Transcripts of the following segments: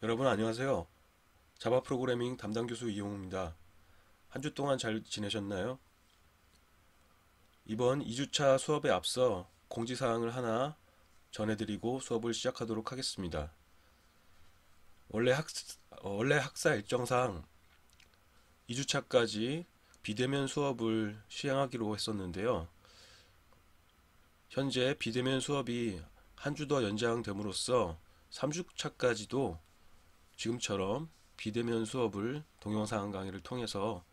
여러분 안녕하세요. 자바 프로그래밍 담당 교수 이용우입니다. 한 주 동안 잘 지내셨나요? 이번 2주차 수업에 앞서 공지사항을 하나 전해드리고 수업을 시작하도록 하겠습니다. 원래, 학, 원래 학사 일정상 2주차까지 비대면 수업을 시행하기로 했었는데요. 현재 비대면 수업이 한 주 더 연장됨으로써 3주차까지도 지금처럼 비대면 수업을 동영상 강의를 통해서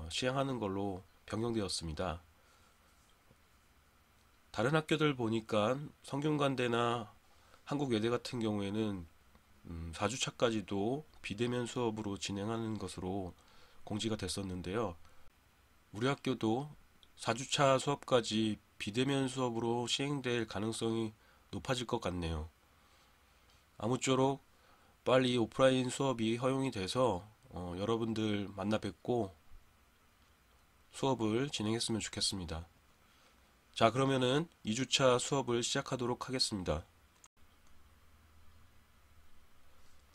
시행하는 걸로 변경되었습니다. 다른 학교들 보니까 성균관대나 한국외대 같은 경우에는 4주차까지도 비대면 수업으로 진행하는 것으로 공지가 됐었는데요. 우리 학교도 4주차 수업까지 비대면 수업으로 시행될 가능성이 높아질 것 같네요. 아무쪼록 빨리 오프라인 수업이 허용이 돼서 여러분들 만나 뵙고 수업을 진행했으면 좋겠습니다. 자, 그러면은 2주차 수업을 시작하도록 하겠습니다.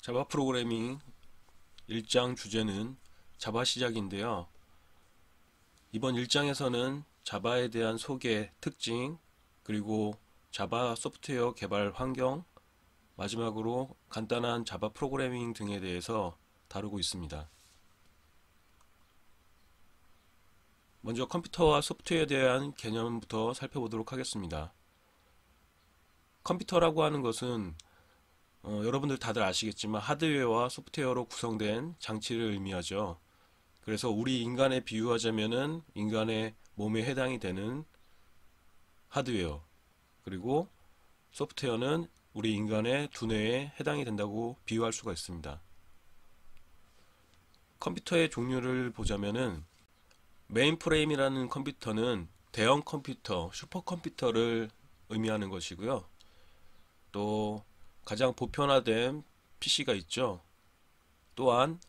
자바 프로그래밍 1장 주제는 자바 시작인데요. 이번 1장에서는 자바에 대한 소개, 특징, 그리고 자바 소프트웨어 개발 환경, 마지막으로 간단한 자바 프로그래밍 등에 대해서 다루고 있습니다. 먼저 컴퓨터와 소프트웨어에 대한 개념부터 살펴보도록 하겠습니다. 컴퓨터라고 하는 것은 여러분들 다들 아시겠지만 하드웨어와 소프트웨어로 구성된 장치를 의미하죠. 그래서 우리 인간에 비유하자면은 인간의 몸에 해당이 되는 하드웨어, 그리고 소프트웨어는 우리 인간의 두뇌에 해당이 된다고 비유할 수가 있습니다. 컴퓨터의 종류를 보자면은 메인프레임이라는 컴퓨터는 대형 컴퓨터, 슈퍼컴퓨터를 의미하는 것이고요. 또 가장 보편화된 PC가 있죠. 또한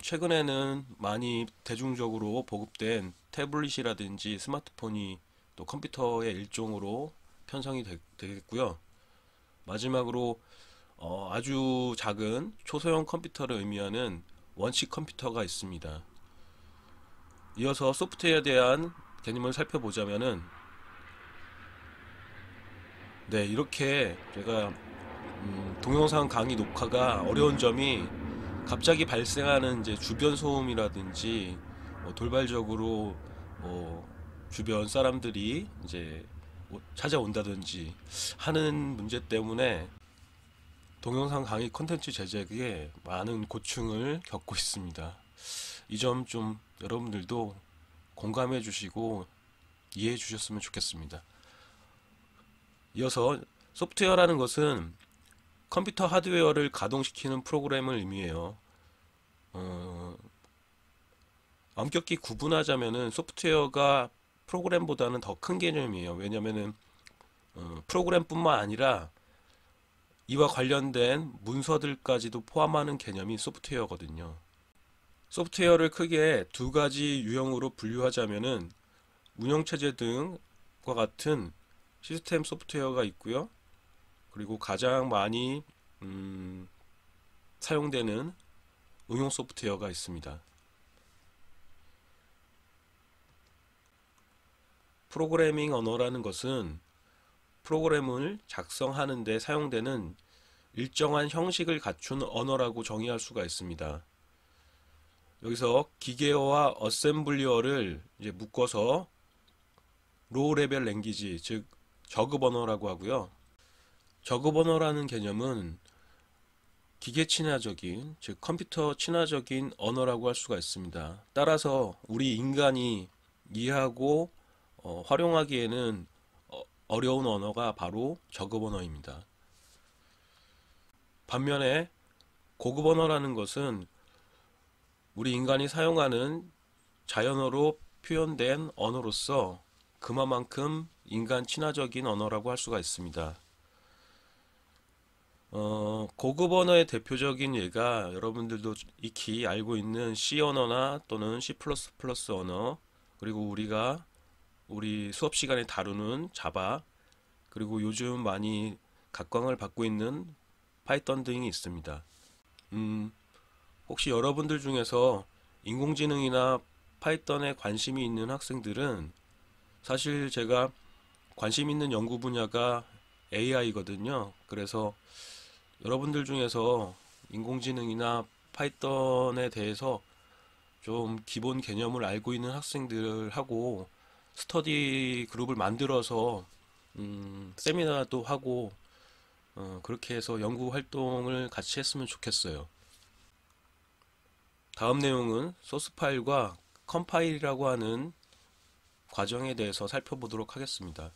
최근에는 많이 대중적으로 보급된 태블릿이라든지 스마트폰이 또 컴퓨터의 일종으로 편성이 되겠고요. 마지막으로 아주 작은 초소형 컴퓨터를 의미하는 원칙 컴퓨터가 있습니다. 이어서 소프트웨어에 대한 개념을 살펴보자면은 네, 이렇게 제가 동영상 강의 녹화가 어려운 점이 갑자기 발생하는 이제 주변 소음이라든지 돌발적으로 주변 사람들이 이제 찾아온다든지 하는 문제 때문에 동영상 강의 콘텐츠 제작에 많은 고충을 겪고 있습니다. 이 점 좀 여러분들도 공감해 주시고 이해해 주셨으면 좋겠습니다. 이어서 소프트웨어라는 것은 컴퓨터 하드웨어를 가동시키는 프로그램을 의미해요. 엄격히 구분하자면은 소프트웨어가 프로그램보다는 더 큰 개념이에요. 왜냐면은 프로그램뿐만 아니라 이와 관련된 문서들까지도 포함하는 개념이 소프트웨어거든요. 소프트웨어를 크게 두 가지 유형으로 분류하자면은 운영체제 등과 같은 시스템 소프트웨어가 있고요. 그리고 가장 많이 사용되는 응용 소프트웨어가 있습니다. 프로그래밍 언어라는 것은 프로그램을 작성하는 데 사용되는 일정한 형식을 갖춘 언어라고 정의할 수가 있습니다. 여기서 기계어와 어셈블리어를 이제 묶어서 로우 레벨 랭귀지, 즉 저급 언어라고 하고요. 저급 언어라는 개념은 기계 친화적인, 즉 컴퓨터 친화적인 언어라고 할 수가 있습니다. 따라서 우리 인간이 이해하고 활용하기에는 어려운 언어가 바로 저급 언어입니다. 반면에 고급 언어라는 것은 우리 인간이 사용하는 자연어로 표현된 언어로서 그만큼 인간 친화적인 언어라고 할 수가 있습니다. 고급 언어의 대표적인 예가 여러분들도 익히 알고 있는 C 언어나 또는 C++ 언어, 그리고 우리가 우리 수업 시간에 다루는 자바, 그리고 요즘 많이 각광을 받고 있는 파이썬 등이 있습니다. 음, 혹시 여러분들 중에서 인공지능이나 파이썬에 관심이 있는 학생들은 사실 제가 관심 있는 연구 분야가 AI거든요. 그래서 여러분들 중에서 인공지능이나 파이썬에 대해서 좀 기본 개념을 알고 있는 학생들하고 스터디 그룹을 만들어서 세미나도 하고 그렇게 해서 연구 활동을 같이 했으면 좋겠어요. 다음 내용은 소스 파일과 컴파일이라고 하는 과정에 대해서 살펴보도록 하겠습니다.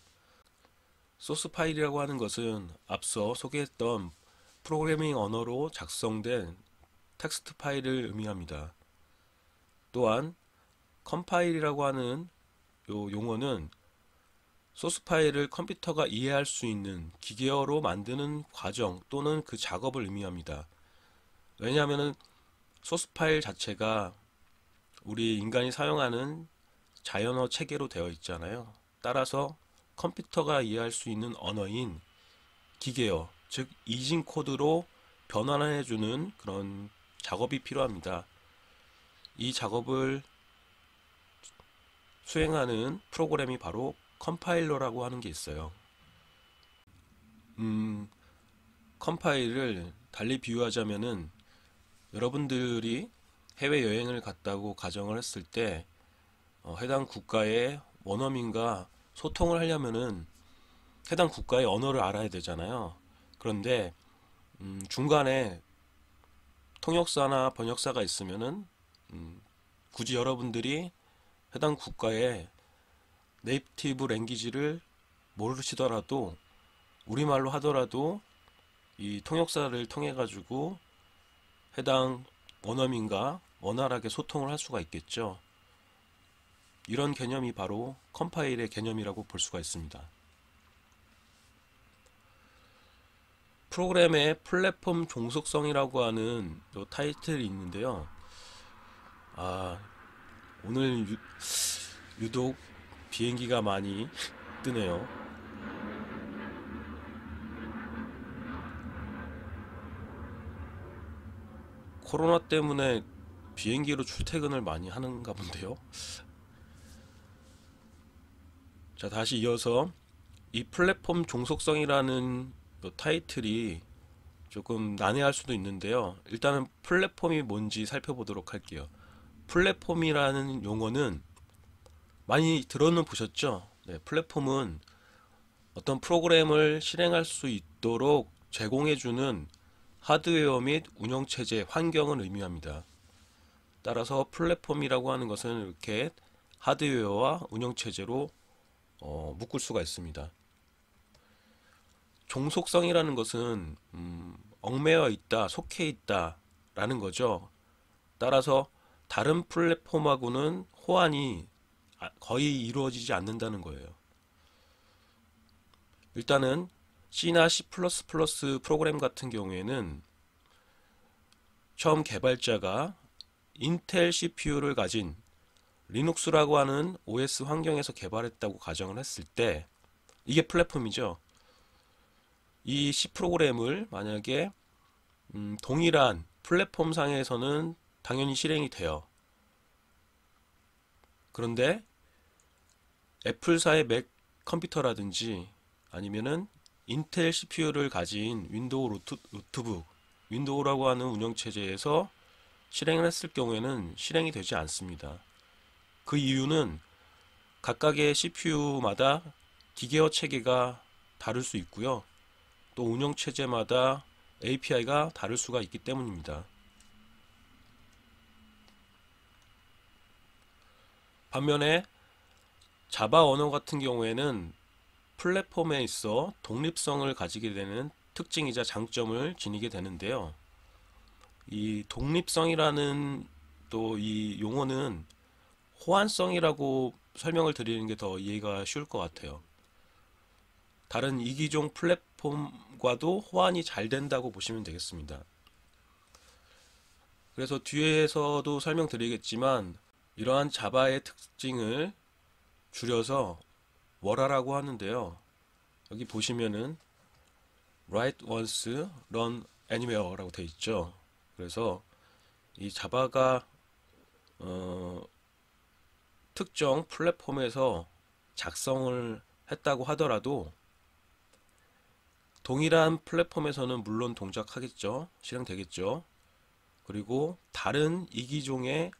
소스 파일이라고 하는 것은 앞서 소개했던 프로그래밍 언어로 작성된 텍스트 파일을 의미합니다. 또한 컴파일이라고 하는 요 용어는 소스 파일을 컴퓨터가 이해할 수 있는 기계어로 만드는 과정 또는 그 작업을 의미합니다. 왜냐하면 소스 파일 자체가 우리 인간이 사용하는 자연어 체계로 되어 있잖아요. 따라서 컴퓨터가 이해할 수 있는 언어인 기계어, 즉 이진 코드로 변환해주는 그런 작업이 필요합니다. 이 작업을 수행하는 프로그램이 바로 컴파일러라고 하는 게 있어요. 컴파일을 달리 비유하자면은 여러분들이 해외여행을 갔다고 가정을 했을 때 해당 국가의 원어민과 소통을 하려면은 해당 국가의 언어를 알아야 되잖아요. 그런데 중간에 통역사나 번역사가 있으면은 굳이 여러분들이 해당 국가의 네이티브 랭귀지를 모르시더라도 우리말로 하더라도 이 통역사를 통해 가지고 해당 원어민과 원활하게 소통을 할 수가 있겠죠. 이런 개념이 바로 컴파일의 개념이라고 볼 수가 있습니다. 프로그램의 플랫폼 종속성이라고 하는 요 타이틀이 있는데요. 오늘 유독 비행기가 많이 뜨네요. 코로나 때문에 비행기로 출퇴근을 많이 하는가 본데요. 자, 다시 이어서 이 플랫폼 종속성이라는 요 타이틀이 조금 난해할 수도 있는데요. 일단은 플랫폼이 뭔지 살펴보도록 할게요. 플랫폼이라는 용어는 많이 들어는 보셨죠? 네, 플랫폼은 어떤 프로그램을 실행할 수 있도록 제공해주는 하드웨어 및 운영체제, 환경을 의미합니다. 따라서 플랫폼이라고 하는 것은 이렇게 하드웨어와 운영체제로 묶을 수가 있습니다. 종속성이라는 것은 얽매여 있다, 속해 있다 라는 거죠. 따라서 다른 플랫폼하고는 호환이 거의 이루어지지 않는다는 거예요. 일단은 C나 C++ 프로그램 같은 경우에는 처음 개발자가 인텔 CPU를 가진 리눅스라고 하는 OS 환경에서 개발했다고 가정을 했을 때 이게 플랫폼이죠. 이 C 프로그램을 만약에 동일한 플랫폼 상에서는 당연히 실행이 돼요. 그런데 애플사의 맥 컴퓨터라든지 아니면은 인텔 CPU를 가진 윈도우 노트북, 윈도우라고 하는 운영체제에서 실행을 했을 경우에는 실행이 되지 않습니다. 그 이유는 각각의 CPU마다 기계어 체계가 다를 수 있고요. 또 운영체제마다 API가 다를 수가 있기 때문입니다. 반면에 자바 언어 같은 경우에는 플랫폼에 있어 독립성을 가지게 되는 특징이자 장점을 지니게 되는데요. 이 독립성이라는 또 이 용어는 호환성이라고 설명을 드리는 게 더 이해가 쉬울 것 같아요. 다른 이기종 플랫폼과도 호환이 잘 된다고 보시면 되겠습니다. 그래서 뒤에서도 설명드리겠지만 이러한 자바의 특징을 줄여서 월화라고 하는데요. 여기 보시면은 write once, run anywhere라고 되어 있죠. 그래서 이 자바가 특정 플랫폼에서 작성을 했다고 하더라도 동일한 플랫폼에서는 물론 동작하겠죠. 실행되겠죠. 그리고 다른 이기종의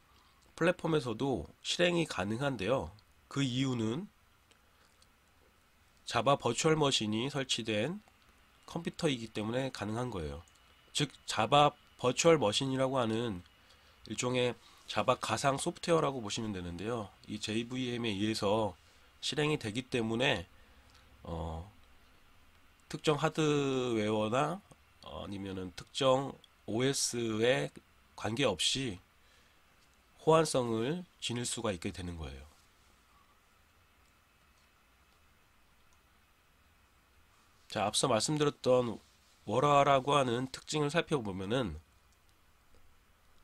플랫폼에서도 실행이 가능한데요. 그 이유는 자바 버추얼 머신이 설치된 컴퓨터이기 때문에 가능한 거예요. 즉 자바 버추얼 머신이라고 하는 일종의 자바 가상 소프트웨어라고 보시면 되는데요. 이 JVM에 의해서 실행이 되기 때문에 특정 하드웨어나 아니면은 특정 OS에 관계없이 호환성을 지닐 수가 있게 되는 거예요. 자, 앞서 말씀드렸던 월화라고 하는 특징을 살펴보면은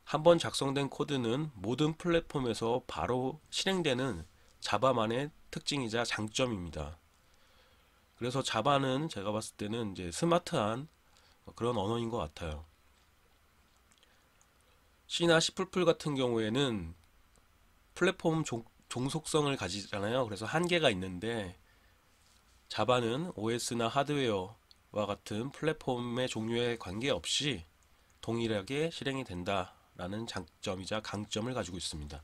한번 작성된 코드는 모든 플랫폼에서 바로 실행되는 자바만의 특징이자 장점입니다. 그래서 자바는 제가 봤을 때는 이제 스마트한 그런 언어인 것 같아요. C나 C++ 같은 경우에는 플랫폼 종속성을 가지잖아요. 그래서 한계가 있는데 자바는 OS나 하드웨어와 같은 플랫폼의 종류에 관계없이 동일하게 실행이 된다라는 장점이자 강점을 가지고 있습니다.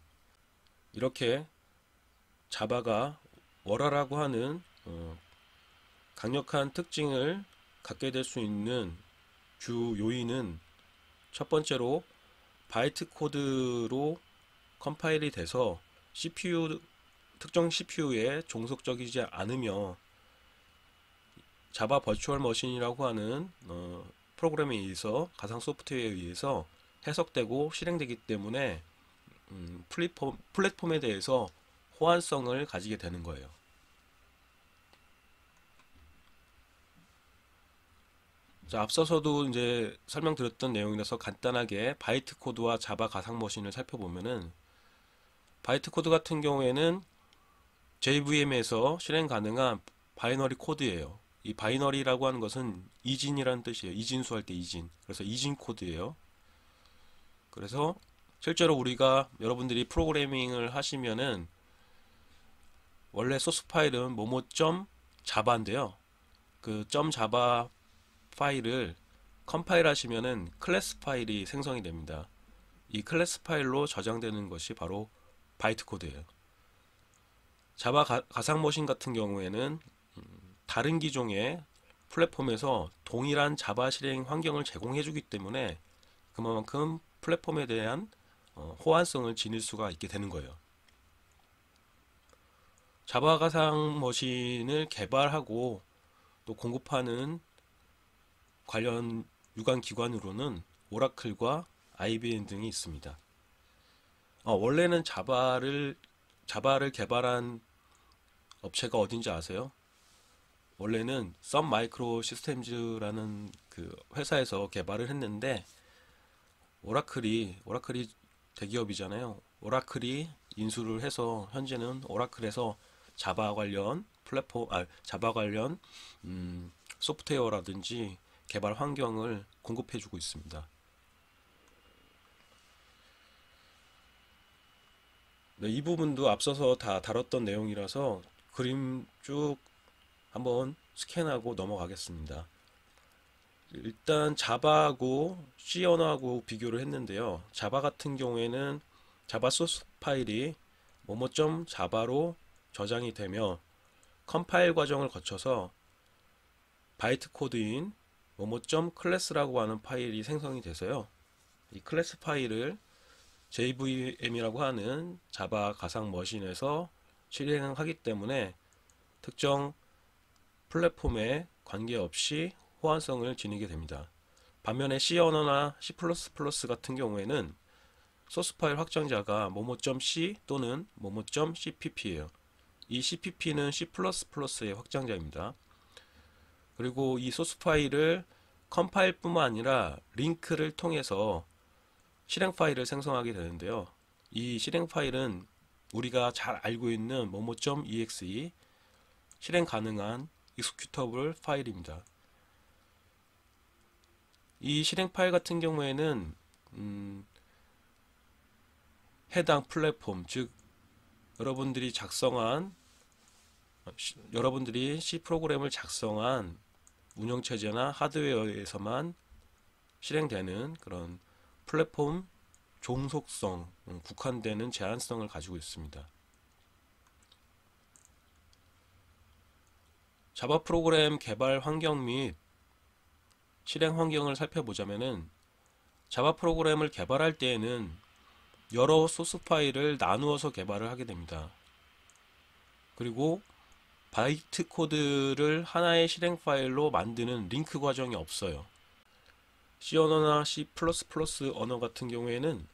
이렇게 자바가 월화라고 하는 강력한 특징을 갖게 될 수 있는 주 요인은 첫 번째로 바이트 코드로 컴파일이 돼서 특정 CPU에 종속적이지 않으며 자바 버추얼 머신이라고 하는 프로그램에 의해서 가상 소프트웨어에 의해서 해석되고 실행되기 때문에 플랫폼에 대해서 호환성을 가지게 되는 거예요. 자, 앞서서도 이제 설명드렸던 내용이라서 간단하게 바이트 코드와 자바 가상 머신을 살펴보면은 바이트 코드 같은 경우에는 JVM에서 실행 가능한 바이너리 코드예요. 이 바이너리라고 하는 것은 이진이라는 뜻이에요. 이진수 할 때 이진. 그래서 이진 코드예요. 그래서 실제로 우리가 여러분들이 프로그래밍을 하시면은 원래 소스 파일은 뭐뭐.자바인데요. 그 .자바 파일을 컴파일 하시면은 클래스 파일이 생성이 됩니다. 이 클래스 파일로 저장되는 것이 바로 바이트 코드예요. 자바 가상 머신 같은 경우에는 다른 기종의 플랫폼에서 동일한 자바 실행 환경을 제공해 주기 때문에 그만큼 플랫폼에 대한 호환성을 지닐 수가 있게 되는 거예요. 자바 가상 머신을 개발하고 또 공급하는 관련 유관 기관으로는 오라클과 IBM 등이 있습니다. 원래는 자바를 개발한 업체가 어딘지 아세요? 원래는 썬 마이크로 시스템즈라는 그 회사에서 개발을 했는데 오라클이 대기업이잖아요. 오라클이 인수를 해서 현재는 오라클에서 자바 관련 자바 관련 소프트웨어라든지 개발 환경을 공급해주고 있습니다. 네, 이 부분도 앞서서 다 다뤘던 내용이라서 그림 쭉 한번 스캔하고 넘어가겠습니다. 일단 자바하고 C 언어하고 비교를 했는데요. 자바 같은 경우에는 자바 소스 파일이 뭐뭐.자바로 저장이 되며 컴파일 과정을 거쳐서 바이트 코드인 뭐뭐.클래스라고 하는 파일이 생성이 돼서요. 이 클래스 파일을 JVM이라고 하는 자바 가상 머신에서 실행하기 때문에 특정 플랫폼에 관계없이 호환성을 지니게 됩니다. 반면에 C 언어나 C++ 같은 경우에는 소스 파일 확장자가 뭐뭐.c 또는 뭐뭐.cpp예요. 이 cpp는 C++의 확장자입니다. 그리고 이 소스 파일을 컴파일뿐만 아니라 링크를 통해서 실행 파일을 생성하게 되는데요. 이 실행 파일은 우리가 잘 알고 있는 뭐뭐.exe 실행 가능한 익스큐터블 파일입니다. 이 실행 파일 같은 경우에는 해당 플랫폼, 즉 여러분들이 C 프로그램을 작성한 운영체제나 하드웨어에서만 실행되는 그런 플랫폼 종속성, 국한되는 제한성을 가지고 있습니다. 자바 프로그램 개발 환경 및 실행 환경을 살펴보자면은, 자바 프로그램을 개발할 때에는 여러 소스 파일을 나누어서 개발을 하게 됩니다. 그리고 바이트 코드를 하나의 실행 파일로 만드는 링크 과정이 없어요. C 언어나 C++ 언어 같은 경우에는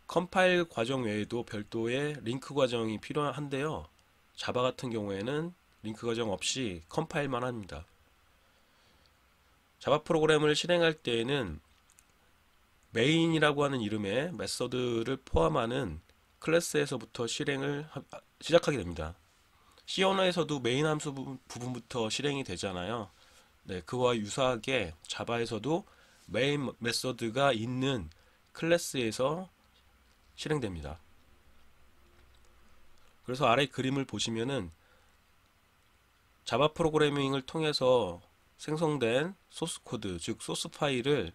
컴파일 과정 외에도 별도의 링크 과정이 필요한데요. 자바 같은 경우에는 링크 과정 없이 컴파일만 합니다. 자바 프로그램을 실행할 때에는 메인이라고 하는 이름의 메서드를 포함하는 클래스에서부터 실행을 시작하게 됩니다. C 언어에서도 메인 함수 부분부터 실행이 되잖아요. 네, 그와 유사하게 자바에서도 메인 메서드가 있는 클래스에서 실행됩니다. 그래서 아래 그림을 보시면은 자바 프로그래밍을 통해서 생성된 소스 코드, 즉 소스 파일을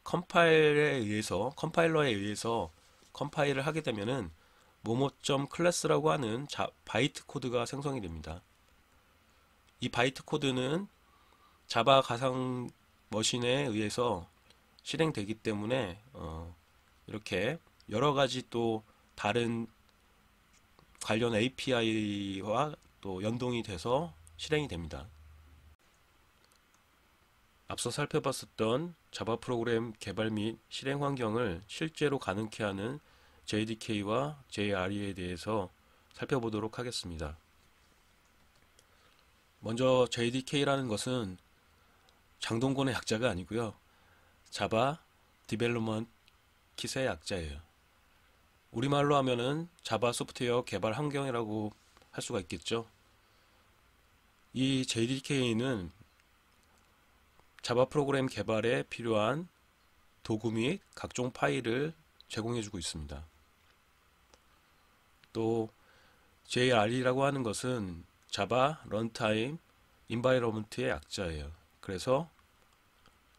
컴파일러에 의해서 컴파일을 하게 되면은 모모.클래스라고 하는 바이트 코드가 생성이 됩니다. 이 바이트 코드는 자바 가상 머신에 의해서 실행되기 때문에 이렇게 여러 가지 또 다른 관련 API와 또 연동이 돼서 실행이 됩니다. 앞서 살펴봤었던 자바 프로그램 개발 및 실행 환경을 실제로 가능케 하는 JDK와 JRE에 대해서 살펴보도록 하겠습니다. 먼저 JDK라는 것은 장동건의 약자가 아니고요. 자바 디벨롭먼트 킷의 약자예요. 우리말로 하면은 자바 소프트웨어 개발 환경이라고 할 수가 있겠죠. 이 JDK는 자바 프로그램 개발에 필요한 도구 및 각종 파일을 제공해주고 있습니다. 또 JRE라고 하는 것은 자바 런타임 인바이러먼트의 약자예요. 그래서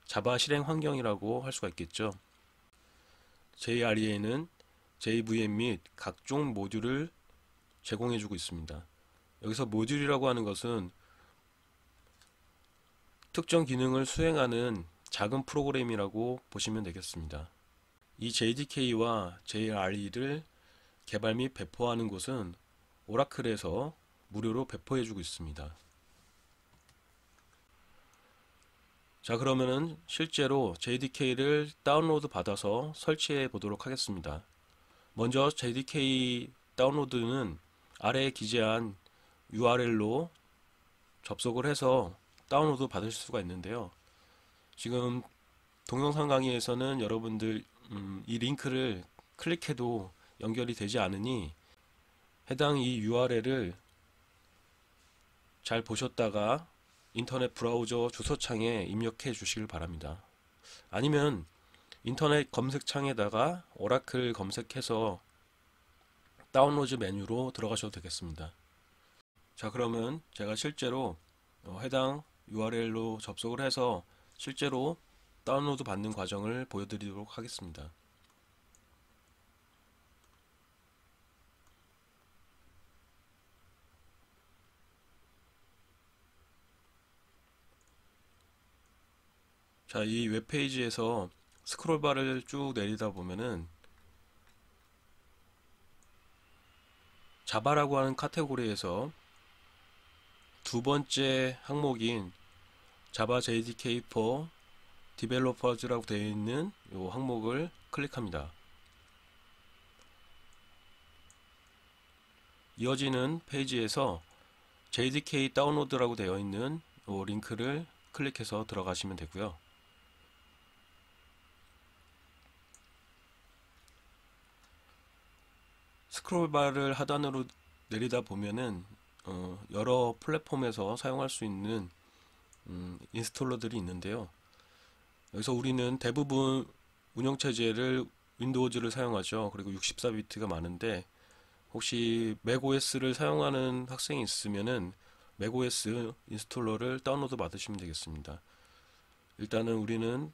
자바 실행 환경이라고 할 수가 있겠죠. JRE에는 JVM 및 각종 모듈을 제공해주고 있습니다. 여기서 모듈이라고 하는 것은 특정 기능을 수행하는 작은 프로그램이라고 보시면 되겠습니다. 이 JDK와 JRE를 개발 및 배포하는 곳은 오라클에서 무료로 배포해주고 있습니다. 자, 그러면은 실제로 JDK를 다운로드 받아서 설치해 보도록 하겠습니다. 먼저 JDK 다운로드는 아래에 기재한 URL로 접속을 해서 다운로드 받으실 수가 있는데요. 지금 동영상 강의에서는 여러분들 이 링크를 클릭해도 연결이 되지 않으니 해당 이 URL을 잘 보셨다가 인터넷 브라우저 주소창에 입력해 주시길 바랍니다. 아니면 인터넷 검색창에다가 오라클 검색해서 다운로드 메뉴로 들어가셔도 되겠습니다. 자, 그러면 제가 실제로 해당 URL로 접속을 해서 실제로 다운로드 받는 과정을 보여드리도록 하겠습니다. 자, 이 웹페이지에서 스크롤바를 쭉 내리다 보면은 자바라고 하는 카테고리에서 두 번째 항목인 자바 JDK for Developers라고 되어 있는 이 항목을 클릭합니다. 이어지는 페이지에서 JDK 다운로드라고 되어 있는 이 링크를 클릭해서 들어가시면 되고요. 스크롤바를 하단으로 내리다 보면은 여러 플랫폼에서 사용할 수 있는 인스톨러들이 있는데요. 여기서 우리는 대부분 운영체제를 윈도우즈를 사용하죠. 그리고 64비트가 많은데 혹시 맥OS를 사용하는 학생이 있으면은 맥OS 인스톨러를 다운로드 받으시면 되겠습니다. 일단은 우리는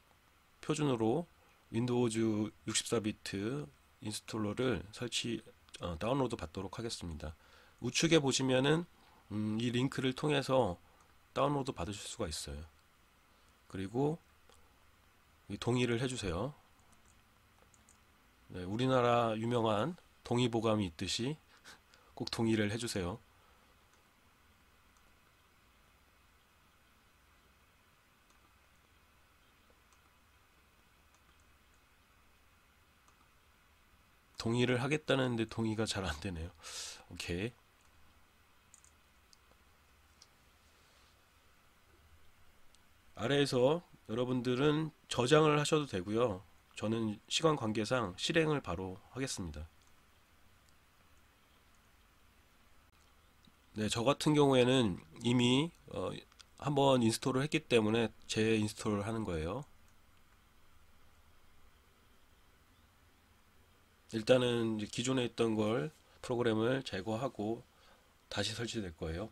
표준으로 윈도우즈 64비트 인스톨러를 다운로드 받도록 하겠습니다. 우측에 보시면은 이 링크를 통해서 다운로드 받으실 수가 있어요. 그리고 동의를 해주세요. 네, 우리나라 유명한 동의보감이 있듯이 꼭 동의를 해주세요. 동의를 하겠다는데 동의가 잘 안 되네요. 오케이. 아래에서 여러분들은 저장을 하셔도 되고요. 저는 시간 관계상 실행을 바로 하겠습니다. 네, 저 같은 경우에는 이미 한번 인스톨을 했기 때문에 재인스톨을 하는 거예요. 일단은 이제 기존에 있던 걸 프로그램을 제거하고 다시 설치될 거예요.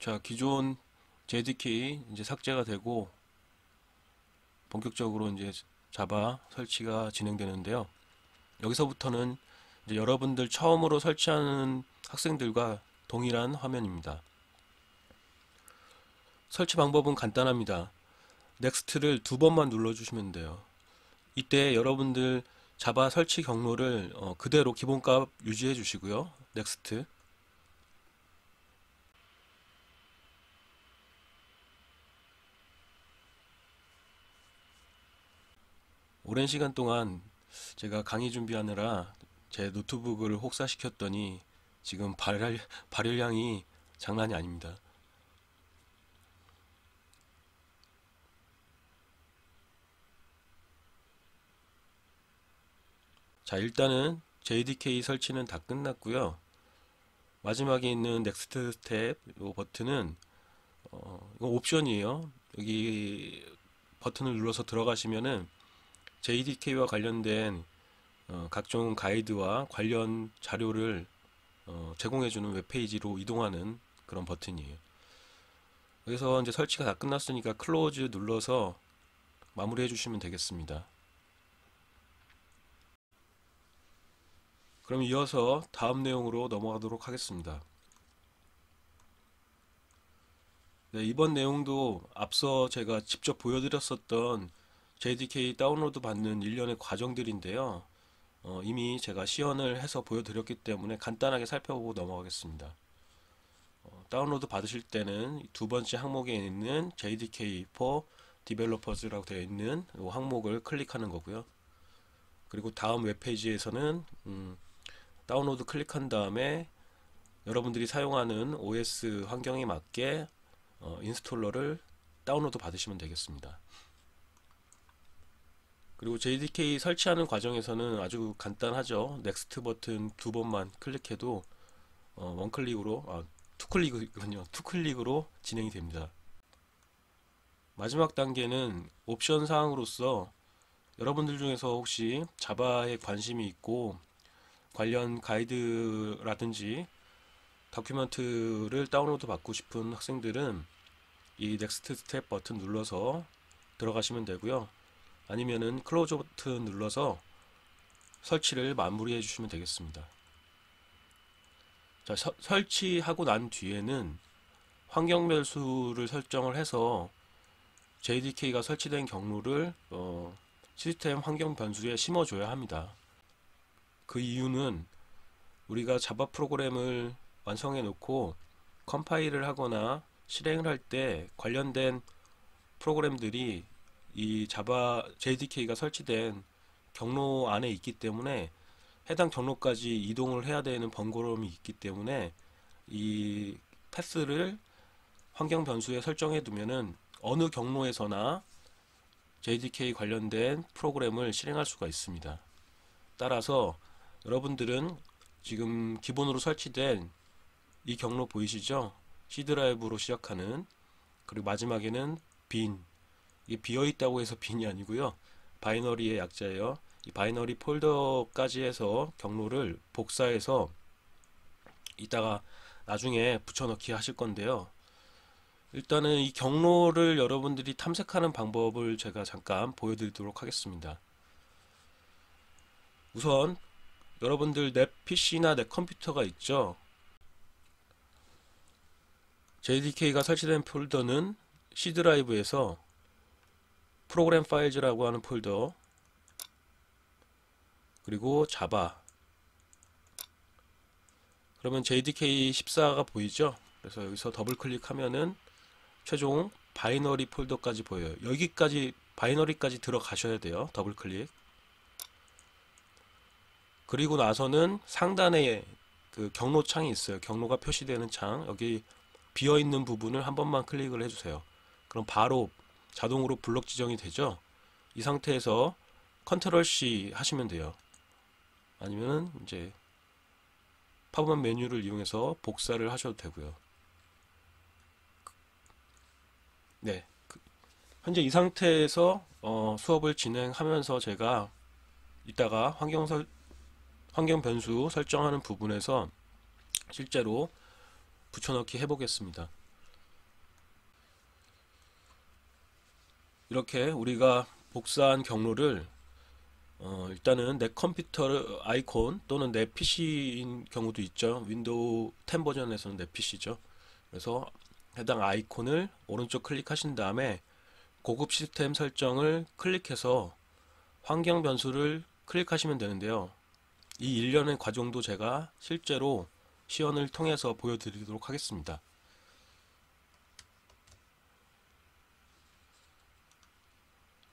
자, 기존 JDK 이제 삭제가 되고 본격적으로 이제 자바 설치가 진행되는데요. 여기서부터는 이제 여러분들 처음으로 설치하는 학생들과 동일한 화면입니다. 설치 방법은 간단합니다. 넥스트를 두 번만 눌러주시면 돼요. 이때 여러분들 자바 설치 경로를 그대로 기본값 유지해 주시고요. 넥스트. 오랜 시간 동안 제가 강의 준비하느라 제 노트북을 혹사시켰더니 지금 발열량이 장난이 아닙니다. 자, 일단은 JDK 설치는 다 끝났고요. 마지막에 있는 넥스트 스텝 이 버튼은 이거 옵션이에요. 여기 버튼을 눌러서 들어가시면은 JDK와 관련된 각종 가이드와 관련 자료를 제공해주는 웹페이지로 이동하는 그런 버튼이에요. 여기서 이제 설치가 다 끝났으니까 클로즈 눌러서 마무리해 주시면 되겠습니다. 그럼 이어서 다음 내용으로 넘어가도록 하겠습니다. 네, 이번 내용도 앞서 제가 직접 보여드렸었던 JDK 다운로드 받는 일련의 과정들인데요. 이미 제가 시연을 해서 보여드렸기 때문에 간단하게 살펴보고 넘어가겠습니다. 다운로드 받으실 때는 두 번째 항목에 있는 JDK for Developers라고 되어 있는 이 항목을 클릭하는 거고요. 그리고 다음 웹페이지에서는 다운로드 클릭한 다음에 여러분들이 사용하는 OS 환경에 맞게 인스톨러를 다운로드 받으시면 되겠습니다. 그리고 JDK 설치하는 과정에서는 아주 간단하죠. 넥스트 버튼 두 번만 클릭해도 원클릭으로 투클릭이군요. 투클릭으로 진행이 됩니다. 마지막 단계는 옵션 사항으로서 여러분들 중에서 혹시 자바에 관심이 있고 관련 가이드라든지 다큐멘트를 다운로드 받고 싶은 학생들은 이 넥스트 스텝 버튼 눌러서 들어가시면 되고요. 아니면은 클로즈 버튼 눌러서 설치를 마무리해 주시면 되겠습니다. 자, 설치하고 난 뒤에는 환경별 수를 설정을 해서 JDK가 설치된 경로를 시스템 환경 변수에 심어줘야 합니다. 그 이유는 우리가 자바 프로그램을 완성해 놓고 컴파일을 하거나 실행을 할 때 관련된 프로그램들이 이 자바 JDK가 설치된 경로 안에 있기 때문에 해당 경로까지 이동을 해야 되는 번거로움이 있기 때문에 이 패스를 환경 변수에 설정해 두면은 어느 경로에서나 JDK 관련된 프로그램을 실행할 수가 있습니다. 따라서 여러분들은 지금 기본으로 설치된 이 경로 보이시죠? C 드라이브로 시작하는, 그리고 마지막에는 빈, 이게 비어있다고 해서 빈이 아니고요, 바이너리의 약자예요. 이 바이너리 폴더까지 해서 경로를 복사해서 이따가 나중에 붙여넣기 하실 건데요. 일단은 이 경로를 여러분들이 탐색하는 방법을 제가 잠깐 보여드리도록 하겠습니다. 우선 여러분들 내 PC나 내 컴퓨터가 있죠. JDK가 설치된 폴더는 C 드라이브에서 프로그램 파일즈라고 하는 폴더, 그리고 자바, 그러면 JDK14가 보이죠? 그래서 여기서 더블 클릭하면은 최종 바이너리 폴더까지 보여요. 여기까지 바이너리까지 들어가셔야 돼요. 더블 클릭. 그리고 나서는 상단에 그 경로 창이 있어요. 경로가 표시되는 창. 여기 비어 있는 부분을 한 번만 클릭을 해주세요. 그럼 바로 자동으로 블록 지정이 되죠. 이 상태에서 컨트롤 C 하시면 돼요. 아니면은 이제 팝업 메뉴를 이용해서 복사를 하셔도 되고요. 네, 현재 이 상태에서 수업을 진행하면서 제가 이따가 환경 변수 설정하는 부분에서 실제로 붙여넣기 해보겠습니다. 이렇게 우리가 복사한 경로를 일단은 내 컴퓨터 아이콘 또는 내 PC인 경우도 있죠. 윈도우 10 버전에서는 내 PC죠. 그래서 해당 아이콘을 오른쪽 클릭하신 다음에 고급 시스템 설정을 클릭해서 환경 변수를 클릭하시면 되는데요. 이 일련의 과정도 제가 실제로 시연을 통해서 보여드리도록 하겠습니다.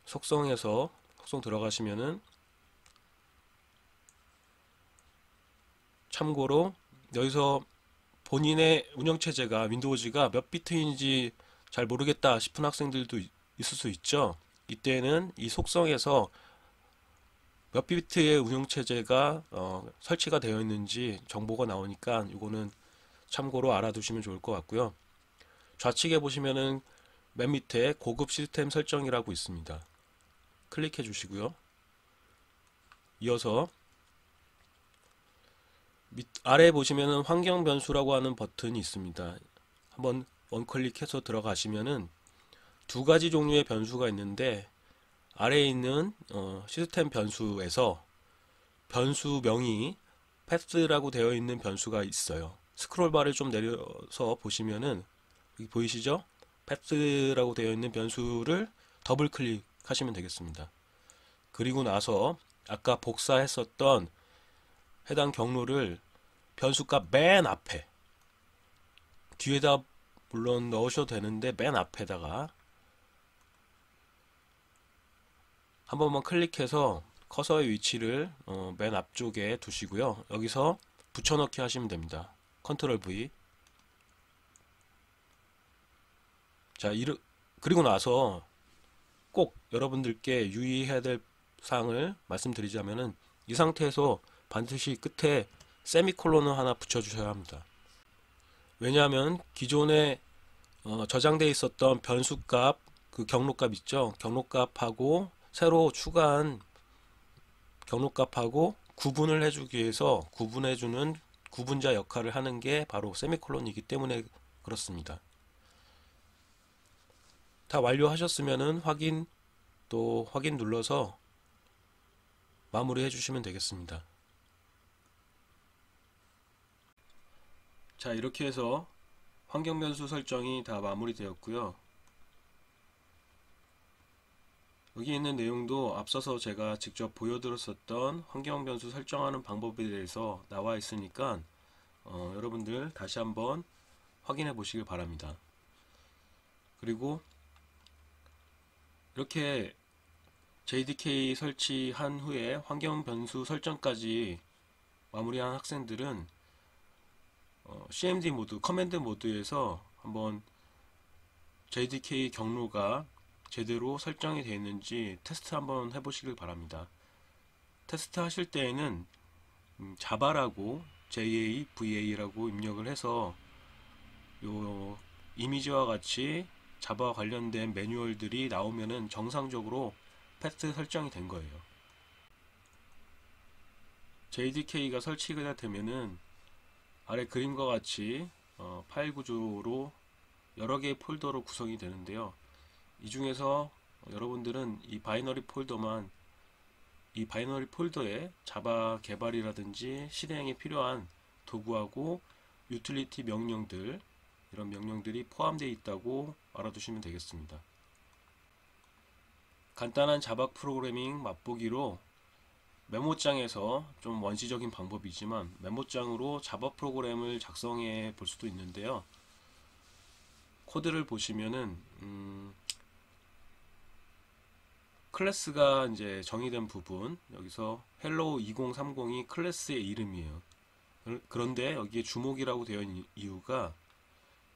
속성에서 속성 들어가시면은, 참고로 여기서 본인의 운영체제가 윈도우즈가 몇 비트인지 잘 모르겠다 싶은 학생들도 있을 수 있죠. 이때는 이 속성에서 몇 비트의 운영체제가 설치가 되어 있는지 정보가 나오니까 이거는 참고로 알아두시면 좋을 것 같고요. 좌측에 보시면은 맨 밑에 고급 시스템 설정이라고 있습니다. 클릭해 주시고요. 이어서 아래에 보시면은 환경 변수라고 하는 버튼이 있습니다. 한번 원클릭해서 들어가시면은 두 가지 종류의 변수가 있는데, 아래에 있는 시스템 변수에서 변수명이 패스라고 되어 있는 변수가 있어요. 스크롤바를 좀 내려서 보시면은 여기 보이시죠? 패스라고 되어 있는 변수를 더블 클릭하시면 되겠습니다. 그리고 나서 아까 복사했었던 해당 경로를 변수값 맨 앞에, 뒤에다 물론 넣으셔도 되는데 맨 앞에다가 한 번만 클릭해서 커서의 위치를 맨 앞쪽에 두시고요. 여기서 붙여넣기 하시면 됩니다. 컨트롤 V. 자, 그리고 나서 꼭 여러분들께 유의해야 될 사항을 말씀드리자면은, 이 상태에서 반드시 끝에 세미콜론을 하나 붙여주셔야 합니다. 왜냐하면 기존에 저장되어 있었던 변수값, 그 경로값 있죠? 경로값하고 새로 추가한 경로값하고 구분을 해주기 위해서 구분해주는 구분자 역할을 하는 게 바로 세미콜론이기 때문에 그렇습니다. 다 완료하셨으면은 또 확인 눌러서 마무리 해주시면 되겠습니다. 자, 이렇게 해서 환경 변수 설정이 다 마무리되었고요. 여기 있는 내용도 앞서서 제가 직접 보여드렸었던 환경 변수 설정하는 방법에 대해서 나와 있으니까 여러분들 다시 한번 확인해 보시길 바랍니다. 그리고 이렇게 JDK 설치한 후에 환경 변수 설정까지 마무리한 학생들은 CMD 모드, 커맨드 모드에서 한번 JDK 경로가 제대로 설정이 되어 있는지 테스트 한번 해보시길 바랍니다. 테스트 하실 때에는 자바라고 JAVA라고 입력을 해서 요 이미지와 같이 자바와 관련된 매뉴얼들이 나오면은 정상적으로 패스 설정이 된 거예요. JDK가 설치가 되면은 아래 그림과 같이 파일 구조로 여러 개의 폴더로 구성이 되는데요. 이 중에서 여러분들은 이 바이너리 폴더에 자바 개발이라든지 실행에 필요한 도구하고 유틸리티 명령들, 이런 명령들이 포함되어 있다고 알아두시면 되겠습니다. 간단한 자바 프로그래밍 맛보기로 메모장에서 좀 원시적인 방법이지만 메모장으로 자바 프로그램을 작성해 볼 수도 있는데요. 코드를 보시면은 클래스가 이제 정의된 부분, 여기서 hello 2030이 클래스의 이름이에요. 그런데 여기에 주목이라고 되어 있는 이유가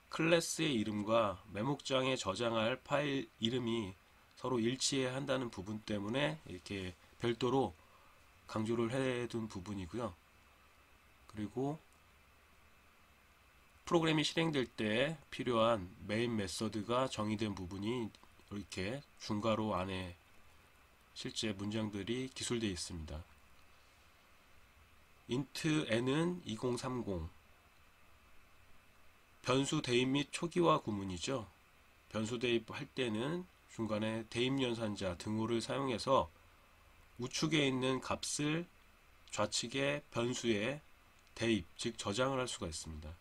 클래스의 이름과 메모장에 저장할 파일 이름이 서로 일치해야 한다는 부분 때문에 이렇게 별도로 강조를 해둔 부분이고요. 그리고 프로그램이 실행될 때 필요한 메인 메서드가 정의된 부분이 이렇게 중괄호 안에 실제 문장들이 기술되어 있습니다. int n은 2030, 변수 대입 및 초기화 구문이죠. 변수 대입할 때는 중간에 대입 연산자 등호를 사용해서 우측에 있는 값을 좌측의 변수에 대입, 즉 저장을 할 수가 있습니다.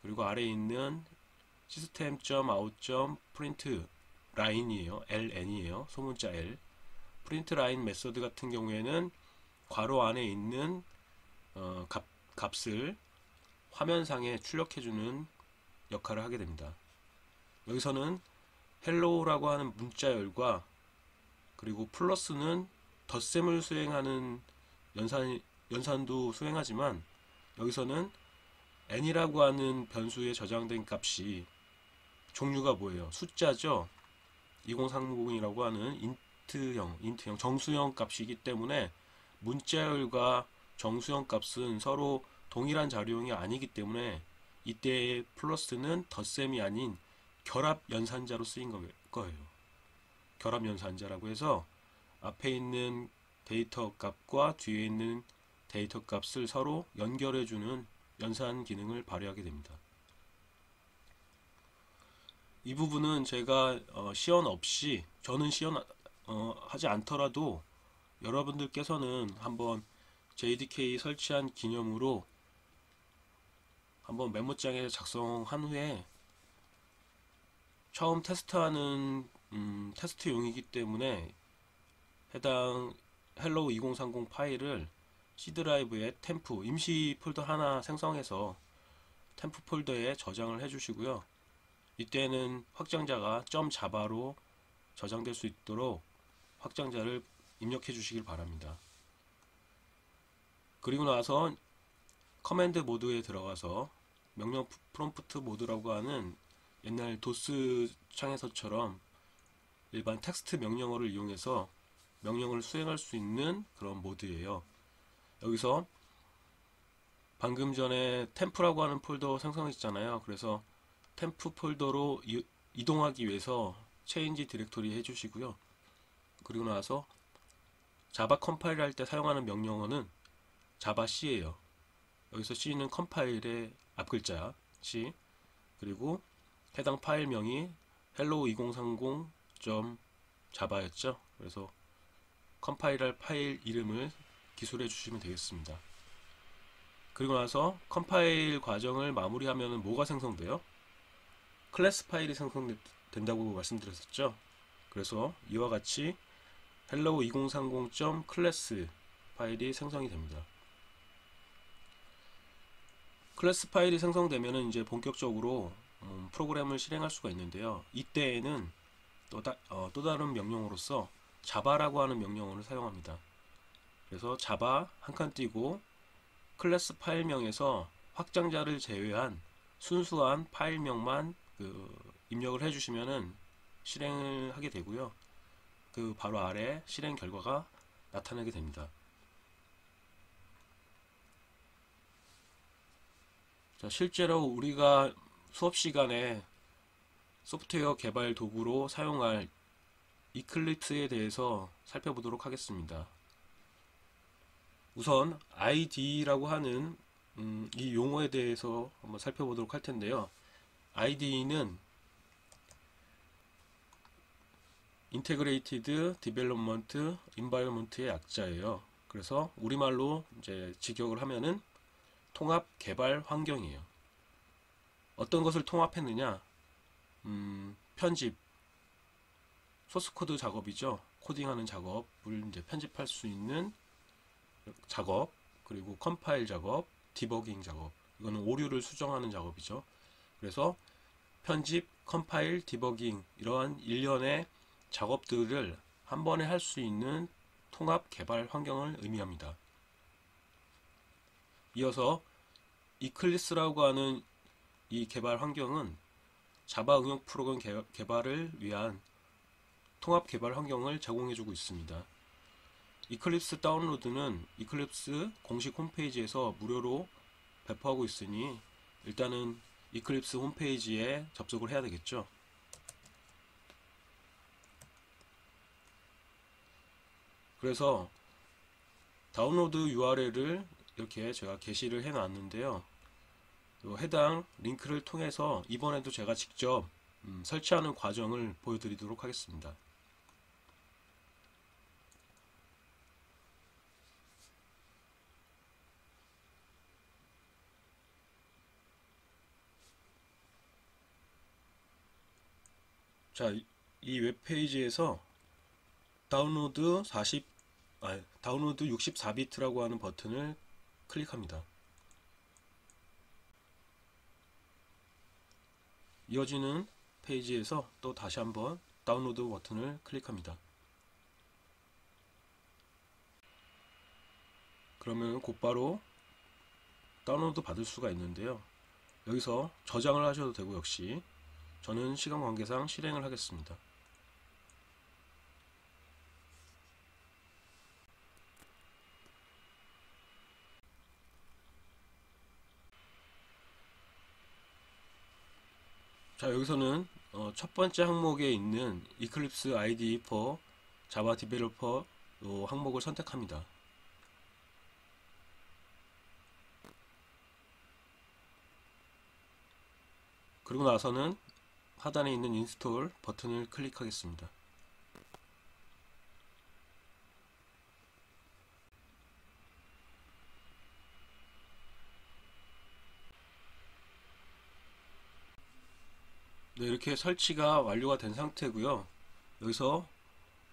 그리고 아래에 있는 system.out.print line이에요. ln이에요. 소문자 l. print line 메서드 같은 경우에는 괄호 안에 있는 값을 화면상에 출력해주는 역할을 하게 됩니다. 여기서는 hello라고 하는 문자열과 그리고 플러스는 덧셈을 수행하는 연산도 수행하지만 여기서는 n이라고 하는 변수에 저장된 값이 종류가 뭐예요? 숫자죠. 2030이라고 하는 인트형 정수형 값이기 때문에 문자열과 정수형 값은 서로 동일한 자료형이 아니기 때문에 이때의 플러스는 덧셈이 아닌 결합 연산자로 쓰인 거예요. 결합 연산자라고 해서 앞에 있는 데이터 값과 뒤에 있는 데이터 값을 서로 연결해주는 연산 기능을 발휘하게 됩니다. 이 부분은 제가 시연 없이, 저는 시연 하지 않더라도 여러분들께서는 한번 JDK 설치한 기념으로 한번 메모장에 작성한 후에 처음 테스트하는 테스트용이기 때문에 해당 hello 2030 파일을 C 드라이브에 템프 임시 폴더 하나 생성해서 템프 폴더에 저장을 해주시고요. 이때는 확장자가 .java로 저장될 수 있도록 확장자를 입력해 주시길 바랍니다. 그리고 나서 커맨드 모드에 들어가서 명령 프롬프트 모드라고 하는 옛날 도스 창에서처럼 일반 텍스트 명령어를 이용해서 명령을 수행할 수 있는 그런 모드예요. 여기서 방금 전에 템프라고 하는 폴더 생성했잖아요. 그래서 템프 폴더로 이동하기 위해서 체인지 디렉토리 해주시고요. 그리고 나서 자바 컴파일 할 때 사용하는 명령어는 자바 C예요. 여기서 C는 컴파일의 앞글자 C, 그리고 해당 파일명이 hello2030.java였죠. 그래서 컴파일할 파일 이름을 기술해 주시면 되겠습니다. 그리고 나서 컴파일 과정을 마무리하면 뭐가 생성돼요? 클래스 파일이 생성된다고 말씀드렸었죠. 그래서 이와 같이 hello2030.class 파일이 생성이 됩니다. 클래스 파일이 생성되면 이제 본격적으로 프로그램을 실행할 수가 있는데요. 이때에는 또 다른 명령어로서 자바라고 하는 명령어를 사용합니다. 그래서 자바 한 칸 띄고 클래스 파일명에서 확장자를 제외한 순수한 파일명만 입력을 해주시면은 실행을 하게 되고요. 그 바로 아래 실행 결과가 나타나게 됩니다. 자, 실제로 우리가 수업 시간에 소프트웨어 개발 도구로 사용할 이클립스에 대해서 살펴보도록 하겠습니다. 우선 IDE라고 하는 이 용어에 대해서 한번 살펴보도록 할 텐데요. IDE는 Integrated Development Environment의 약자예요. 그래서 우리말로 이제 직역을 하면은 통합 개발 환경이에요. 어떤 것을 통합했느냐? 편집, 소스코드 작업이죠. 코딩하는 작업을 이제 편집할 수 있는 작업, 그리고 컴파일 작업, 디버깅 작업. 이거는 오류를 수정하는 작업이죠. 그래서 편집, 컴파일, 디버깅 이러한 일련의 작업들을 한 번에 할 수 있는 통합 개발 환경을 의미합니다. 이어서 이클립스라고 하는 이 개발 환경은 자바 응용 프로그램 개발을 위한 통합 개발 환경을 제공해주고 있습니다. 이클립스 다운로드는 이클립스 공식 홈페이지에서 무료로 배포하고 있으니 일단은 이클립스 홈페이지에 접속을 해야 되겠죠. 그래서 다운로드 URL을 이렇게 제가 게시를 해 놨는데요. 해당 링크를 통해서 이번에도 제가 직접 설치하는 과정을 보여드리도록 하겠습니다. 자, 이 웹페이지에서 다운로드 64비트라고 하는 버튼을 클릭합니다. 이어지는 페이지에서 또 다시 한번 다운로드 버튼을 클릭합니다. 그러면 곧바로 다운로드 받을 수가 있는데요. 여기서 저장을 하셔도 되고, 역시 저는 시간 관계상 실행을 하겠습니다. 자, 여기서는 첫 번째 항목에 있는 Eclipse IDE for Java Developer 항목을 선택합니다. 그리고 나서는 하단에 있는 인스톨 버튼을 클릭하겠습니다. 네, 이렇게 설치가 완료가 된 상태고요. 여기서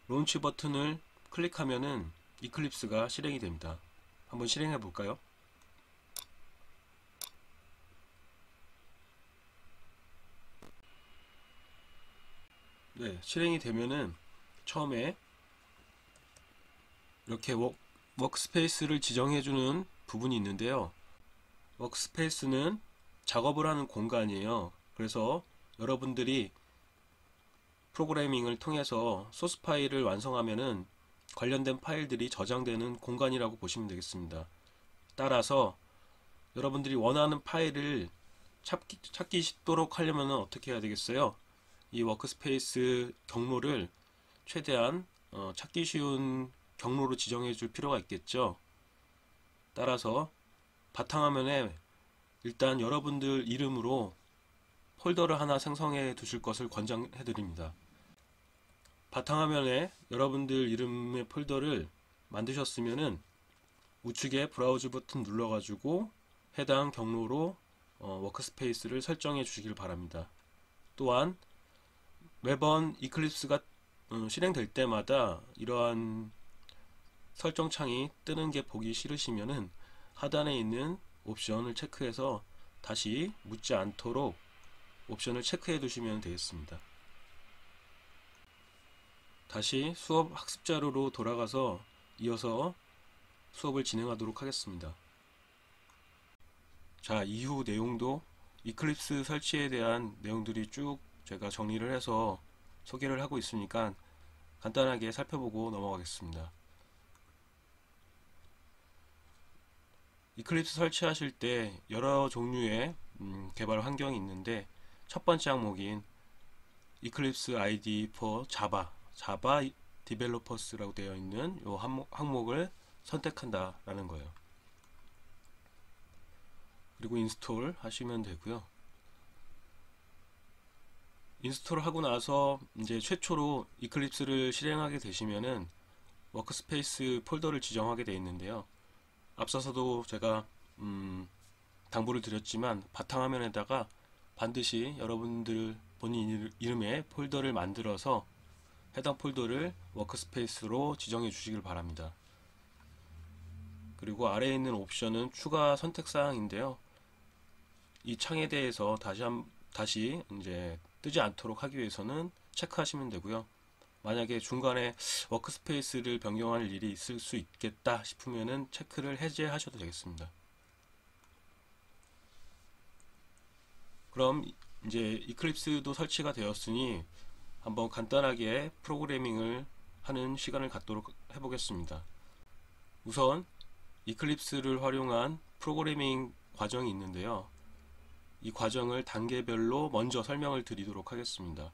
론치 버튼을 클릭하면은 이클립스가 실행이 됩니다. 한번 실행해 볼까요? 네, 실행이 되면은 처음에 이렇게 워크스페이스를 지정해주는 부분이 있는데요. 워크스페이스는 작업을 하는 공간이에요. 그래서 여러분들이 프로그래밍을 통해서 소스 파일을 완성하면은 관련된 파일들이 저장되는 공간이라고 보시면 되겠습니다. 따라서 여러분들이 원하는 파일을 찾기 쉽도록 하려면 어떻게 해야 되겠어요? 이 워크스페이스 경로를 최대한 찾기 쉬운 경로로 지정해 줄 필요가 있겠죠. 따라서 바탕화면에 일단 여러분들 이름으로 폴더를 하나 생성해 두실 것을 권장해 드립니다. 바탕화면에 여러분들 이름의 폴더를 만드셨으면은 우측에 브라우즈 버튼 눌러가지고 해당 경로로 워크스페이스를 설정해 주시길 바랍니다. 또한 매번 이클립스가 실행될 때마다 이러한 설정 창이 뜨는 게 보기 싫으시면은 하단에 있는 옵션을 체크해서 다시 묻지 않도록 옵션을 체크해 두시면 되겠습니다. 다시 수업 학습 자료로 돌아가서 이어서 수업을 진행하도록 하겠습니다. 자, 이후 내용도 이클립스 설치에 대한 내용들이 쭉 제가 정리를 해서 소개를 하고 있으니까 간단하게 살펴보고 넘어가겠습니다. 이클립스 설치하실 때 여러 종류의 개발 환경이 있는데, 첫 번째 항목인 Eclipse IDE for Java Developers라고 되어 있는 이 항목을 선택한다라는 거예요. 그리고 인스톨 하시면 되고요. 인스톨 하고 나서 이제 최초로 이클립스를 실행하게 되시면은 워크스페이스 폴더를 지정하게 되어 있는데요. 앞서서도 제가 당부를 드렸지만 바탕화면에다가 반드시 여러분들 본인 이름의 폴더를 만들어서 해당 폴더를 워크스페이스로 지정해 주시길 바랍니다. 그리고 아래에 있는 옵션은 추가 선택사항인데요. 이 창에 대해서 다시 이제 뜨지 않도록 하기 위해서는 체크하시면 되고요. 만약에 중간에 워크스페이스를 변경할 일이 있을 수 있겠다 싶으면은 체크를 해제하셔도 되겠습니다. 그럼 이제 이클립스도 설치가 되었으니 한번 간단하게 프로그래밍을 하는 시간을 갖도록 해보겠습니다. 우선 이클립스를 활용한 프로그래밍 과정이 있는데요. 이 과정을 단계별로 먼저 설명을 드리도록 하겠습니다.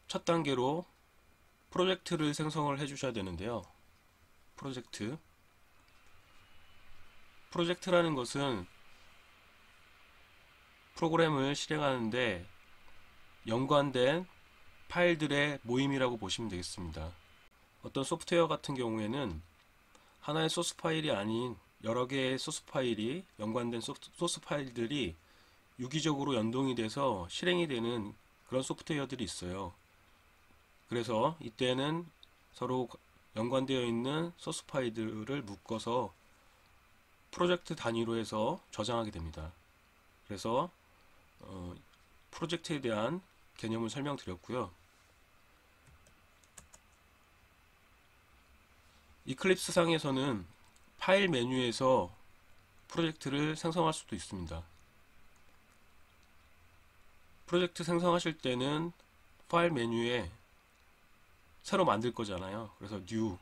첫 단계로 프로젝트를 생성을 해 주셔야 되는데요. 프로젝트라는 것은 프로그램을 실행하는데 연관된 파일들의 모임이라고 보시면 되겠습니다. 어떤 소프트웨어 같은 경우에는 하나의 소스 파일이 아닌 여러 개의 소스 파일이 연관된 소스 파일들이 유기적으로 연동이 돼서 실행이 되는 그런 소프트웨어들이 있어요. 그래서 이때는 서로 연관되어 있는 소스 파일들을 묶어서 프로젝트 단위로 해서 저장하게 됩니다. 그래서 프로젝트에 대한 개념을 설명드렸고요. 이클립스 상에서는 파일 메뉴에서 프로젝트를 생성할 수도 있습니다. 프로젝트 생성하실 때는 파일 메뉴에 새로 만들 거잖아요. 그래서 new,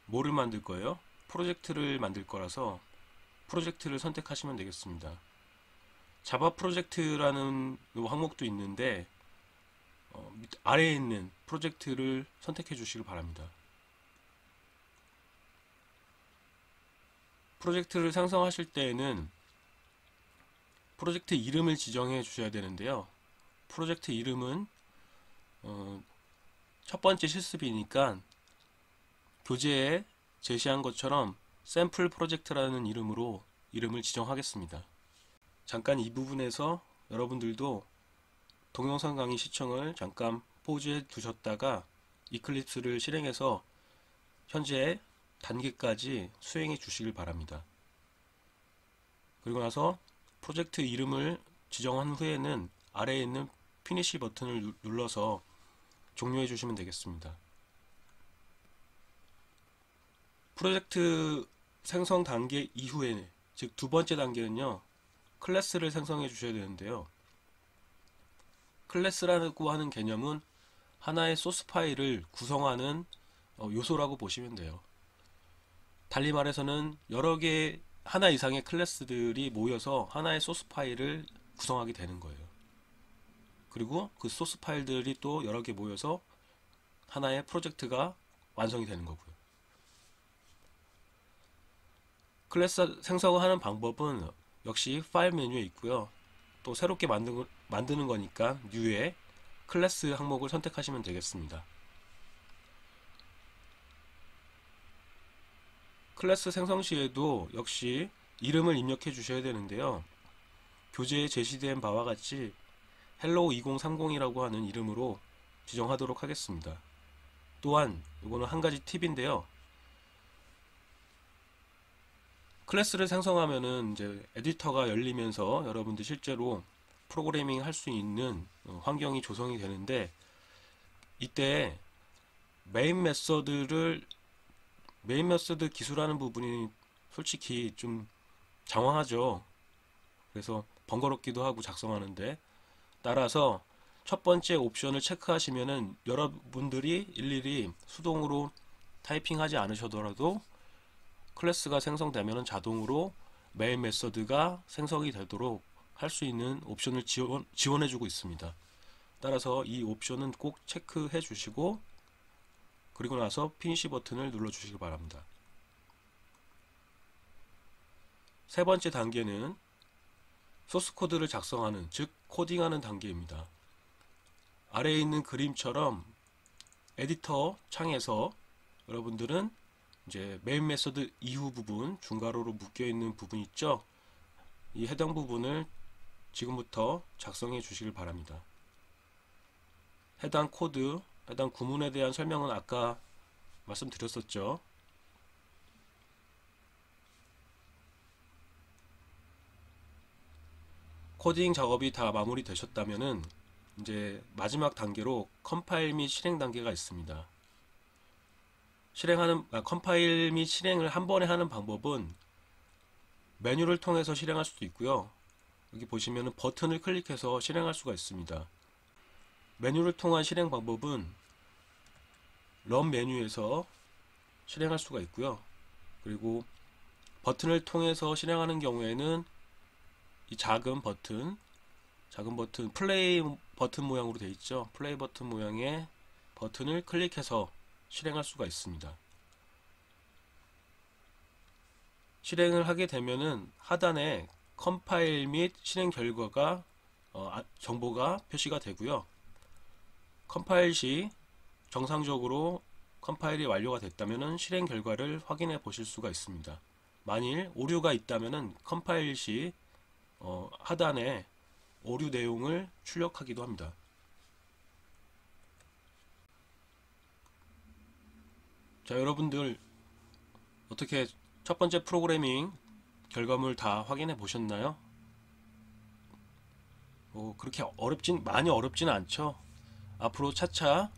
뭐를 만들 거예요? 프로젝트를 만들 거라서 프로젝트를 선택하시면 되겠습니다. 자바 프로젝트라는 항목도 있는데 아래에 있는 프로젝트를 선택해 주시길 바랍니다. 프로젝트를 생성하실 때에는 프로젝트 이름을 지정해 주셔야 되는데요. 프로젝트 이름은 첫 번째 실습이니까 교재에 제시한 것처럼 샘플 프로젝트라는 이름으로 이름을 지정하겠습니다. 잠깐 이 부분에서 여러분들도 동영상 강의 시청을 잠깐 포즈해 두셨다가 이클립스를 실행해서 현재 단계까지 수행해 주시길 바랍니다. 그리고 나서 프로젝트 이름을 지정한 후에는 아래에 있는 피니시 버튼을 눌러서 종료해 주시면 되겠습니다. 프로젝트 생성 단계 이후에, 즉 두 번째 단계는요, 클래스를 생성해 주셔야 되는데요. 클래스라고 하는 개념은 하나의 소스 파일을 구성하는 요소라고 보시면 돼요. 달리 말해서는 여러 개, 하나 이상의 클래스들이 모여서 하나의 소스 파일을 구성하게 되는 거예요. 그리고 그 소스 파일들이 또 여러 개 모여서 하나의 프로젝트가 완성이 되는 거고요. 클래스 생성하는 방법은 역시 파일 메뉴에 있고요. 또 새롭게 만드는 거니까 New에 클래스 항목을 선택하시면 되겠습니다. 클래스 생성 시에도 역시 이름을 입력해 주셔야 되는데요. 교재에 제시된 바와 같이 hello 2030이라고 하는 이름으로 지정하도록 하겠습니다. 또한 이거는 한 가지 팁인데요. 클래스를 생성하면은 이제 에디터가 열리면서 여러분들 실제로 프로그래밍 할 수 있는 환경이 조성이 되는데, 이때 메인 메서드 기술하는 부분이 솔직히 좀 장황하죠. 그래서 번거롭기도 하고 작성하는데, 따라서 첫 번째 옵션을 체크하시면은 여러분들이 일일이 수동으로 타이핑하지 않으셔더라도 클래스가 생성되면은 자동으로 메인 메서드가 생성이 되도록 할 수 있는 옵션을 지원해주고 있습니다. 따라서 이 옵션은 꼭 체크해 주시고, 그리고 나서 피니시 버튼을 눌러 주시기 바랍니다. 세 번째 단계는 소스 코드를 작성하는, 즉 코딩하는 단계입니다. 아래에 있는 그림처럼 에디터 창에서 여러분들은 이제 메인 메서드 이후 부분, 중괄호로 묶여 있는 부분 있죠? 이 해당 부분을 지금부터 작성해 주시길 바랍니다. 해당 코드, 해당 구문에 대한 설명은 아까 말씀드렸었죠. 코딩 작업이 다 마무리 되셨다면은 이제 마지막 단계로 컴파일 및 실행 단계가 있습니다. 컴파일 및 실행을 한 번에 하는 방법은 메뉴를 통해서 실행할 수도 있고요. 여기 보시면은 버튼을 클릭해서 실행할 수가 있습니다. 메뉴를 통한 실행 방법은 런 메뉴에서 실행할 수가 있고요. 그리고 버튼을 통해서 실행하는 경우에는 이 작은 버튼 플레이 버튼 모양으로 되어 있죠. 플레이 버튼 모양의 버튼을 클릭해서 실행할 수가 있습니다. 실행을 하게 되면은 하단에 컴파일 및 실행 결과가 정보가 표시가 되고요. 컴파일 시 정상적으로 컴파일이 완료가 됐다면 실행 결과를 확인해 보실 수가 있습니다. 만일 오류가 있다면 컴파일 시 하단에 오류 내용을 출력하기도 합니다. 자, 여러분들 어떻게 첫 번째 프로그래밍 결과물 다 확인해 보셨나요? 그렇게 많이 어렵진 않죠. 앞으로 차차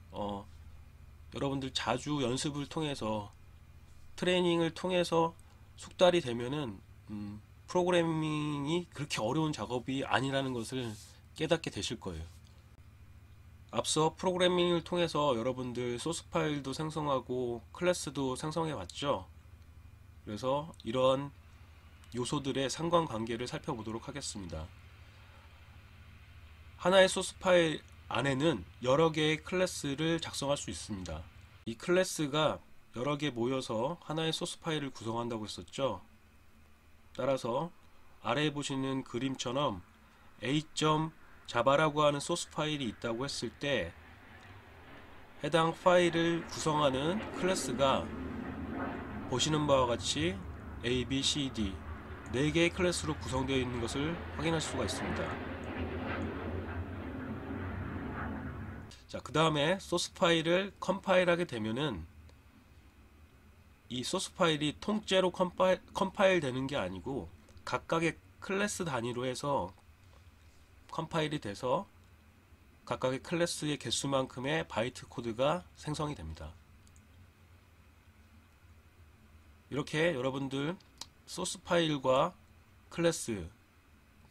여러분들 자주 연습을 통해서 트레이닝을 통해서 숙달이 되면은 프로그래밍이 그렇게 어려운 작업이 아니라는 것을 깨닫게 되실 거예요. 앞서 프로그래밍을 통해서 여러분들 소스 파일도 생성하고 클래스도 생성해 왔죠. 그래서 이런 요소들의 상관관계를 살펴보도록 하겠습니다. 하나의 소스 파일 안에는 여러 개의 클래스를 작성할 수 있습니다. 이 클래스가 여러 개 모여서 하나의 소스 파일을 구성한다고 했었죠. 따라서 아래에 보시는 그림처럼 a.java라고 하는 소스 파일이 있다고 했을 때 해당 파일을 구성하는 클래스가 보시는 바와 같이 A, B, C, D 4개의 클래스로 구성되어 있는 것을 확인할 수가 있습니다. 자, 그 다음에 소스 파일을 컴파일하게 되면은 이 소스 파일이 통째로 컴파일 되는 게 아니고 각각의 클래스 단위로 해서 컴파일이 돼서 각각의 클래스의 개수만큼의 바이트 코드가 생성이 됩니다. 이렇게 여러분들 소스 파일과 클래스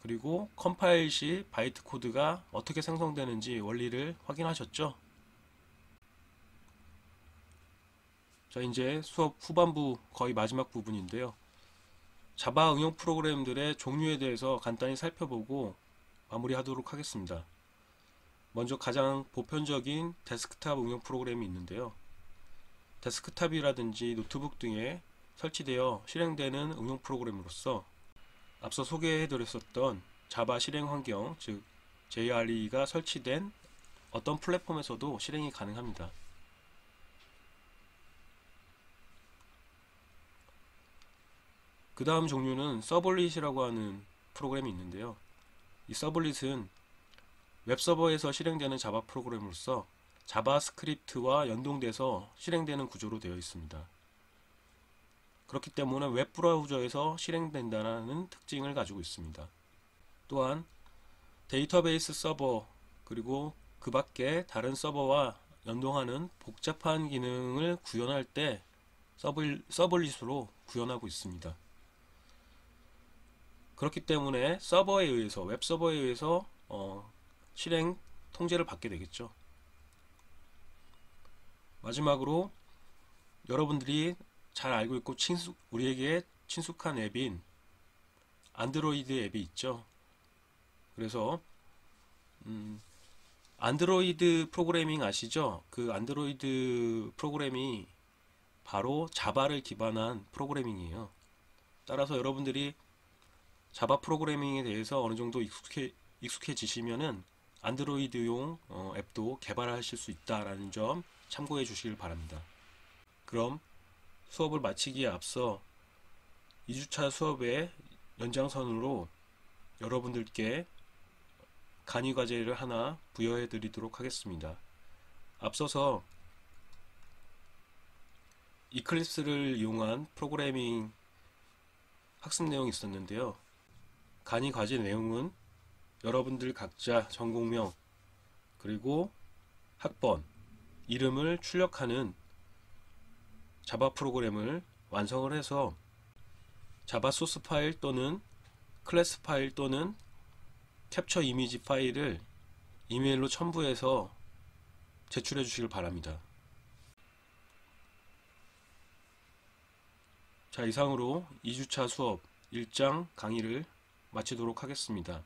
그리고 컴파일 시 바이트 코드가 어떻게 생성되는지 원리를 확인하셨죠? 자, 이제 수업 후반부 거의 마지막 부분인데요. 자바 응용 프로그램들의 종류에 대해서 간단히 살펴보고 마무리하도록 하겠습니다. 먼저 가장 보편적인 데스크탑 응용 프로그램이 있는데요. 데스크탑이라든지 노트북 등에 설치되어 실행되는 응용 프로그램으로서 앞서 소개해드렸었던 자바 실행 환경, 즉 JRE가 설치된 어떤 플랫폼에서도 실행이 가능합니다. 그 다음 종류는 서블릿이라고 하는 프로그램이 있는데요. 이 서블릿은 웹서버에서 실행되는 자바 프로그램으로서 자바스크립트와 연동돼서 실행되는 구조로 되어 있습니다. 그렇기 때문에 웹브라우저에서 실행된다는 특징을 가지고 있습니다. 또한 데이터베이스 서버 그리고 그 밖에 다른 서버와 연동하는 복잡한 기능을 구현할 때 서블릿으로 구현하고 있습니다. 그렇기 때문에 서버에 의해서, 웹 서버에 의해서 실행 통제를 받게 되겠죠. 마지막으로 여러분들이 잘 알고 있고 우리에게 친숙한 앱인 안드로이드 앱이 있죠. 그래서 안드로이드 프로그래밍 아시죠? 그 안드로이드 프로그램이 바로 자바를 기반한 프로그래밍이에요. 따라서 여러분들이 자바 프로그래밍에 대해서 어느 정도 익숙해지시면은 안드로이드용 앱도 개발하실 수 있다라는 점 참고해 주시길 바랍니다. 그럼 수업을 마치기에 앞서 2주차 수업의 연장선으로 여러분들께 간이 과제를 하나 부여해 드리도록 하겠습니다. 앞서서 이클립스를 이용한 프로그래밍 학습 내용이 있었는데요. 간이 과제 내용은 여러분들 각자 전공명 그리고 학번, 이름을 출력하는 자바 프로그램을 완성을 해서 자바 소스 파일 또는 클래스 파일 또는 캡처 이미지 파일을 이메일로 첨부해서 제출해 주시길 바랍니다. 자, 이상으로 2주차 수업 1장 강의를 마치도록 하겠습니다.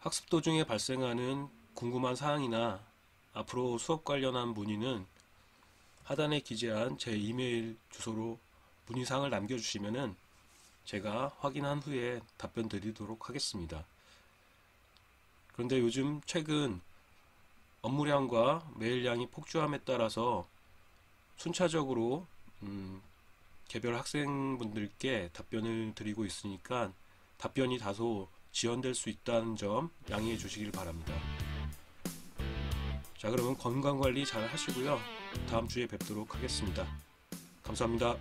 학습 도중에 발생하는 궁금한 사항이나 앞으로 수업 관련한 문의는 하단에 기재한 제 이메일 주소로 문의사항을 남겨주시면 제가 확인한 후에 답변 드리도록 하겠습니다. 그런데 요즘 최근 업무량과 메일량이 폭주함에 따라서 순차적으로 개별 학생분들께 답변을 드리고 있으니까 답변이 다소 지연될 수 있다는 점 양해해 주시길 바랍니다. 자, 그러면 건강관리 잘 하시고요. 다음 주에 뵙도록 하겠습니다. 감사합니다.